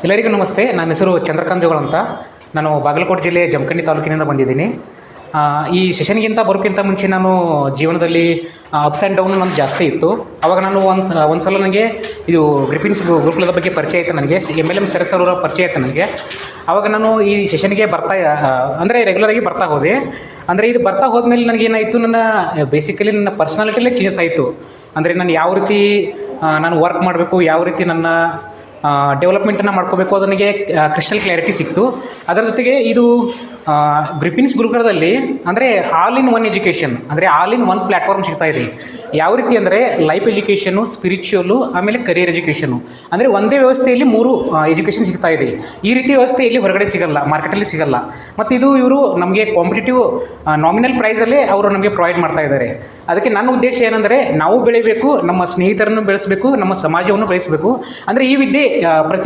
ಎಲ್ಲರಿಗೂ ನಮಸ್ತೆ. ನನ್ನ ಹೆಸರು ಚಂದ್ರಕಾಂತ್ ಜೋಗಳ ಅಂತ. ನಾನು ಬಾಗಲಕೋಟೆ ಜಿಲ್ಲೆ ಜಮಖಂಡಿ ತಾಲೂಕಿನಿಂದ ಬಂದಿದ್ದೀನಿ. ಈ ಸೆಷನ್ಗಿಂತ ಬರೋಕ್ಕಿಂತ ಮುಂಚೆ ನಾನು ಜೀವನದಲ್ಲಿ ಅಪ್ಸ್ ಆ್ಯಂಡ್ ಡೌನ್ ನಂದು ಜಾಸ್ತಿ ಇತ್ತು. ಆವಾಗ ನಾನು ಒಂದು ಸಲ ನನಗೆ ಇದು ಗ್ರಿಫಿನ್ಸ್ ಗುರುಕುಲದ ಬಗ್ಗೆ ಪರಿಚಯ ಆಯಿತು. ನನಗೆ MLM ಸರಸ್ ಅವರ ಪರಿಚಯ ಆಯಿತು ನನಗೆ. ಆವಾಗ ನಾನು ಈ ಸೆಷನ್ಗೆ ಅಂದರೆ ರೆಗ್ಯುಲರಾಗಿ ಬರ್ತಾ ಹೋದೆ. ಅಂದರೆ ಇದು ಬರ್ತಾ ಹೋದ್ಮೇಲೆ ನನಗೇನಾಯಿತು, ನನ್ನ ಬೇಸಿಕಲಿ ನನ್ನ ಪರ್ಸ್ನಾಲಿಟಿಯಲ್ಲೇ ಚೇಂಜಸ್ ಆಯಿತು. ಅಂದರೆ ನಾನು ಯಾವ ರೀತಿ ನಾನು ವರ್ಕ್ ಮಾಡಬೇಕು, ಯಾವ ರೀತಿ ನನ್ನ ಡೆವಲಪ್ಮೆಂಟನ್ನು ಮಾಡ್ಕೋಬೇಕು, ಅದನಿಗೆ ಕ್ರಿಸ್ಟಲ್ ಕ್ಲಾರಿಟಿ ಸಿಕ್ತು. ಅದರ ಜೊತೆಗೆ ಇದು ಗ್ರಿಫಿನ್ಸ್ ಗುರುಕುಲದಲ್ಲಿ ಅಂದರೆ ಆಲ್ ಇನ್ ಒನ್ ಎಜುಕೇಷನ್, ಅಂದರೆ ಆಲ್ ಇನ್ ಒನ್ ಪ್ಲ್ಯಾಟ್ಫಾರ್ಮ್ ಸಿಗ್ತಾ ಇದೆ. ಯಾವ ರೀತಿ ಅಂದರೆ ಲೈಫ್ ಎಜುಕೇಷನ್ನು, ಸ್ಪಿರಿಚುವಲ್ಲು, ಆಮೇಲೆ ಕರಿಯರ್ ಎಜುಕೇಷನ್ನು, ಅಂದರೆ ಒಂದೇ ವ್ಯವಸ್ಥೆಯಲ್ಲಿ 3 ಎಜುಕೇಷನ್ ಸಿಗ್ತಾ ಇದೆ. ಈ ರೀತಿ ವ್ಯವಸ್ಥೆಯಲ್ಲಿ ಹೊರಗಡೆ ಸಿಗಲ್ಲ, ಮಾರ್ಕೆಟಲ್ಲಿ ಸಿಗಲ್ಲ. ಮತ್ತು ಇದು ಇವರು ನಮಗೆ ಕಾಂಪಿಟೇಟಿವ್ ನಾಮಿನಲ್ ಪ್ರೈಸಲ್ಲೇ ಅವರು ನಮಗೆ ಪ್ರೊವೈಡ್ ಮಾಡ್ತಾ ಇದ್ದಾರೆ. ಅದಕ್ಕೆ ನನ್ನ ಉದ್ದೇಶ ಏನಂದರೆ, ನಾವು ಬೆಳಿಬೇಕು, ನಮ್ಮ ಸ್ನೇಹಿತರನ್ನು ಬೆಳೆಸಬೇಕು, ನಮ್ಮ ಸಮಾಜವನ್ನು ಬೆಳೆಸಬೇಕು. ಅಂದರೆ ಈ ವಿದ್ಯೆ ಪ್ರತಿ